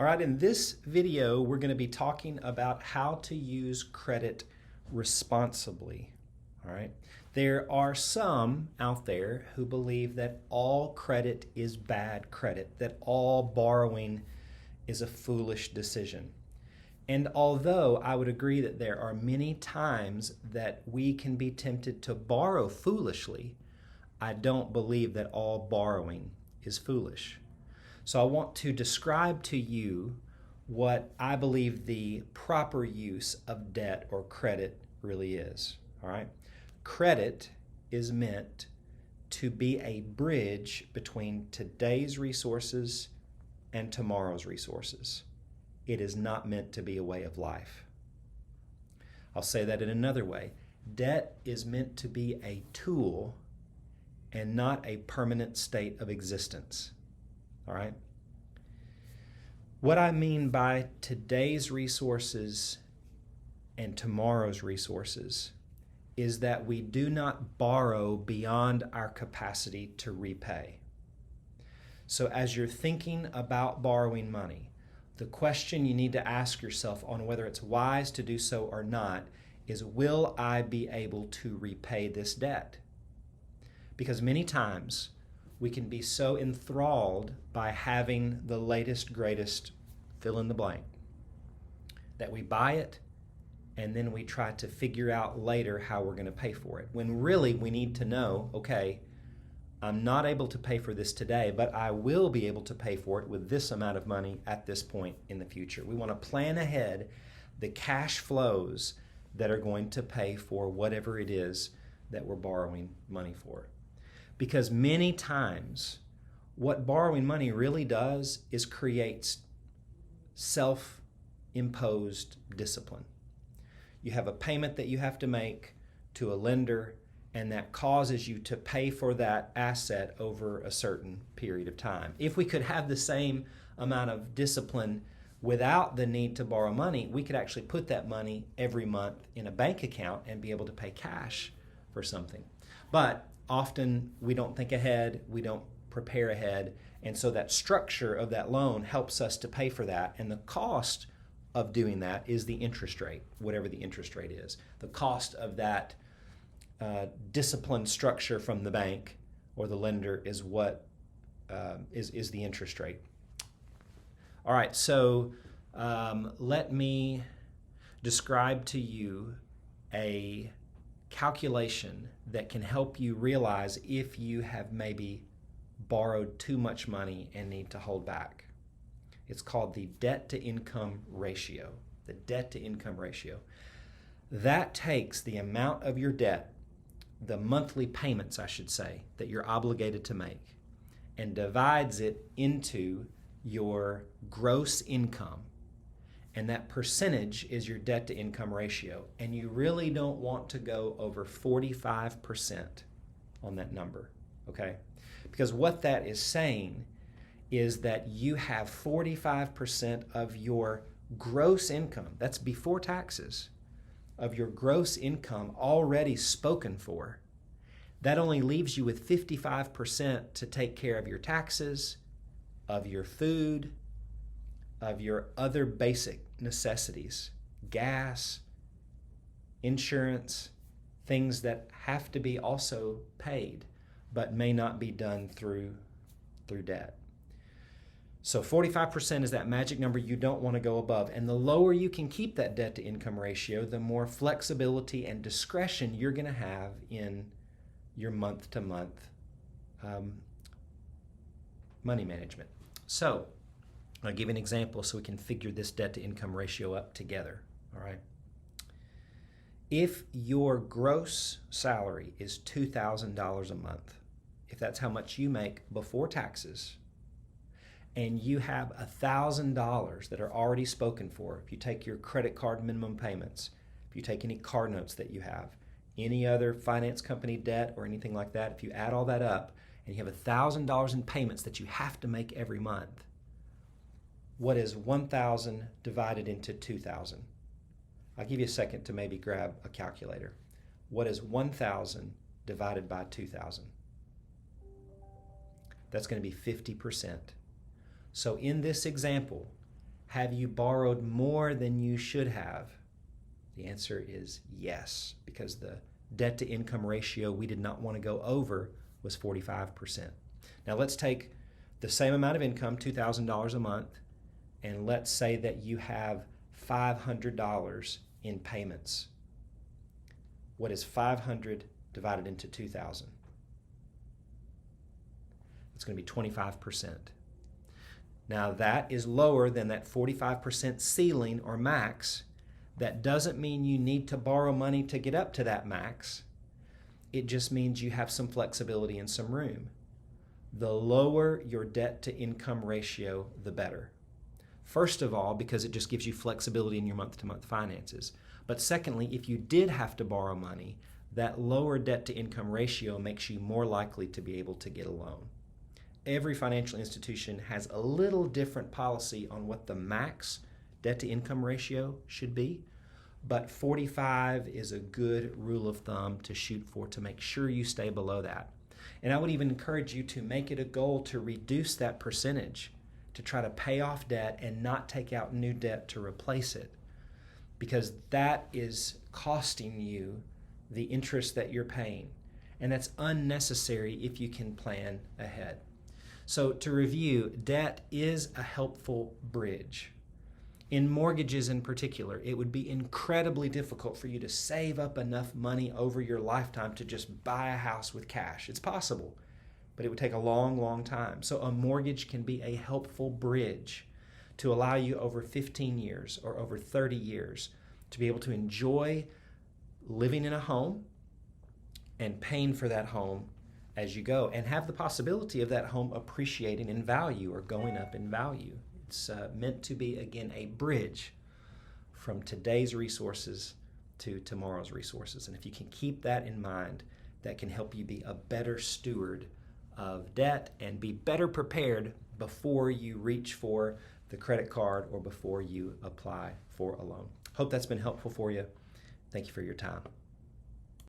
All right, in this video, we're going to be talking about how to use credit responsibly. All right, there are some out there who believe that all credit is bad credit, that all borrowing is a foolish decision. And although I would agree that there are many times that we can be tempted to borrow foolishly, I don't believe that all borrowing is foolish. So I want to describe to you what I believe the proper use of debt or credit really is. All right? Credit is meant to be a bridge between today's resources and tomorrow's resources. It is not meant to be a way of life. I'll say that in another way. Debt is meant to be a tool and not a permanent state of existence. All right? What I mean by today's resources and tomorrow's resources is that we do not borrow beyond our capacity to repay. So as you're thinking about borrowing money, the question you need to ask yourself on whether it's wise to do so or not is, will I be able to repay this debt? Because many times we can be so enthralled by having the latest, greatest fill in the blank that we buy it and then we try to figure out later how we're going to pay for it. When really we need to know, okay, I'm not able to pay for this today, but I will be able to pay for it with this amount of money at this point in the future. We want to plan ahead the cash flows that are going to pay for whatever it is that we're borrowing money for. Because many times what borrowing money really does is creates self-imposed discipline. You have a payment that you have to make to a lender, and that causes you to pay for that asset over a certain period of time. If we could have the same amount of discipline without the need to borrow money, we could actually put that money every month in a bank account and be able to pay cash for something. But often we don't think ahead, we don't prepare ahead, and so that structure of that loan helps us to pay for that, and the cost of doing that is the interest rate, whatever the interest rate is. The cost of that disciplined structure from the bank or the lender is what is the interest rate. All right, so let me describe to you a calculation that can help you realize if you have maybe borrowed too much money and need to hold back. It's called the debt-to-income ratio. The debt-to-income ratio. That takes the amount of your debt, the monthly payments, I should say, that you're obligated to make, and divides it into your gross income. And that percentage is your debt-to-income ratio. And you really don't want to go over 45% on that number, okay? Because what that is saying is that you have 45% of your gross income, that's before taxes, of your gross income already spoken for. That only leaves you with 55% to take care of your taxes, of your food, of your other basic necessities, gas, insurance, things that have to be also paid but may not be done through debt. So 45% is that magic number you don't want to go above. And the lower you can keep that debt to income ratio, the more flexibility and discretion you're going to have in your month-to-month money management. So I'll give you an example so we can figure this debt to income ratio up together. All right. If your gross salary is $2,000 a month, if that's how much you make before taxes, and you have $1,000 that are already spoken for, if you take your credit card minimum payments, if you take any car notes that you have, any other finance company debt or anything like that, if you add all that up and you have $1,000 in payments that you have to make every month, what is 1,000 divided into 2,000? I'll give you a second to maybe grab a calculator. What is 1,000 divided by 2,000? That's going to be 50%. So in this example, Have you borrowed more than you should have? The answer is yes, because the debt to income ratio we did not want to go over was 45%. Now let's take the same amount of income, $2,000 a month, and let's say that you have $500 in payments. What is 500 divided into 2,000? It's going to be 25%. Now that is lower than that 45% ceiling or max. That doesn't mean you need to borrow money to get up to that max. It just means you have some flexibility and some room. The lower your debt to income ratio, the better. First of all, because it just gives you flexibility in your month-to-month finances. But secondly, if you did have to borrow money, that lower debt to income ratio makes you more likely to be able to get a loan. Every financial institution has a little different policy on what the max debt to income ratio should be, but 45 is a good rule of thumb to shoot for to make sure you stay below that. And I would even encourage you to make it a goal to reduce that percentage, to try to pay off debt and not take out new debt to replace it, because that is costing you the interest that you're paying, and that's unnecessary if you can plan ahead. So to review, debt is a helpful bridge. In mortgages in particular, it would be incredibly difficult for you to save up enough money over your lifetime to just buy a house with cash. It's possible, but it would take a long, long time. So a mortgage can be a helpful bridge to allow you over 15 years or over 30 years to be able to enjoy living in a home and paying for that home as you go, and have the possibility of that home appreciating in value or going up in value. It's meant to be, again, a bridge from today's resources to tomorrow's resources. And if you can keep that in mind, that can help you be a better steward of debt and be better prepared before you reach for the credit card or before you apply for a loan. Hope that's been helpful for you. Thank you for your time.